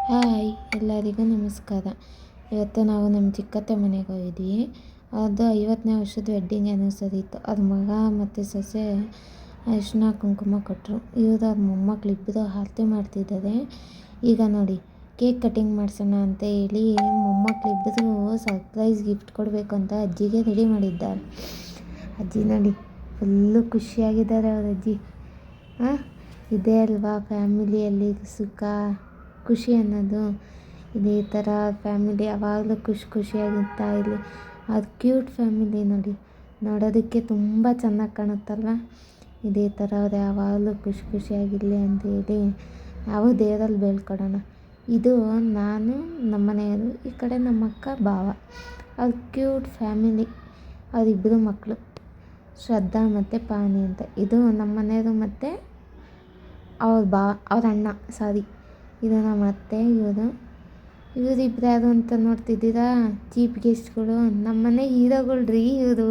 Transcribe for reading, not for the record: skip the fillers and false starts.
Hi ಎಲ್ಲರಿಗೂ ನಮಸ್ಕಾರ. ಇವತ್ತು ನಾವು ನಮ್ಮ ಚಿಕ್ಕತ್ತೆ ಮನೆಗೆ ಹೋಗಿದ್ವಿ. ಅದು 50ನೇ ವರ್ಷದ ವೆಡ್ಡಿಂಗ್ ಆ್ಯನಿವರ್ಸರಿ ಇತ್ತು. ಅದು ಮಗ ಮತ್ತು ಸೊಸೆ ಅರಿಶಿನ ಕುಂಕುಮ ಕೊಟ್ಟರು. ಇವರು ಅವ್ರ ಮೊಮ್ಮಕ್ಳು ಇಬ್ಬರು ಆರತಿ ಮಾಡ್ತಿದ್ದಾರೆ. ಈಗ ನೋಡಿ ಕೇಕ್ ಕಟಿಂಗ್ ಮಾಡಿಸೋಣ ಅಂತ ಹೇಳಿ ಮೊಮ್ಮಕ್ಳಿಬ್ಬರು ಸರ್ಪ್ರೈಸ್ ಗಿಫ್ಟ್ ಕೊಡಬೇಕು ಅಂತ ಅಜ್ಜಿಗೆ ರೆಡಿ ಮಾಡಿದ್ದಾರೆ. ಅಜ್ಜಿ ನೋಡಿ ಫುಲ್ಲು ಖುಷಿಯಾಗಿದ್ದಾರೆ ಅವ್ರ ಅಜ್ಜಿ. ಇದೇ ಅಲ್ವಾ ಫ್ಯಾಮಿಲಿಯಲ್ಲಿ ಸುಖ ಖುಷಿ ಅನ್ನೋದು. ಇದೇ ಥರ ಫ್ಯಾಮಿಲಿ ಯಾವಾಗಲೂ ಖುಷಿಯಾಗಿರ್ತಾ ಇರಲಿ. ಅದು ಕ್ಯೂಟ್ ಫ್ಯಾಮಿಲಿ ನೋಡಿ, ನೋಡೋದಕ್ಕೆ ತುಂಬ ಚೆನ್ನಾಗಿ ಕಾಣುತ್ತಲ್ವ. ಇದೇ ಥರ ಅವ್ರು ಯಾವಾಗಲೂ ಖುಷಿಯಾಗಿರಲಿ ಅಂತೇಳಿ ನಾವು ದೇವರಲ್ಲಿ ಬೇಡ್ಕೊಡೋಣ. ಇದು ನಾನು ನಮ್ಮನೆಯವರು, ಈ ಕಡೆ ನಮ್ಮ ಅಕ್ಕ ಭಾವ. ಅವ್ರ ಕ್ಯೂಟ್ ಫ್ಯಾಮಿಲಿ. ಅವರಿಬ್ಬರು ಮಕ್ಕಳು ಶ್ರದ್ಧಾ ಮತ್ತು ಪಾವನಿ ಅಂತ. ಇದು ನಮ್ಮ ಮನೆಯವರು ಮತ್ತು ಅವ್ರ ಅಣ್ಣ ಇದು ನಮ್ಮ ಅತ್ತೆ. ಇವರಿಬ್ರು ಯಾರು ಅಂತ ನೋಡ್ತಿದ್ದೀರಾ? ಚೀಫ್ ಗೆಸ್ಟ್ಗಳು, ನಮ್ಮ ಮನೆ ಹೀರೋಗಳು ರೀ ಇವರು.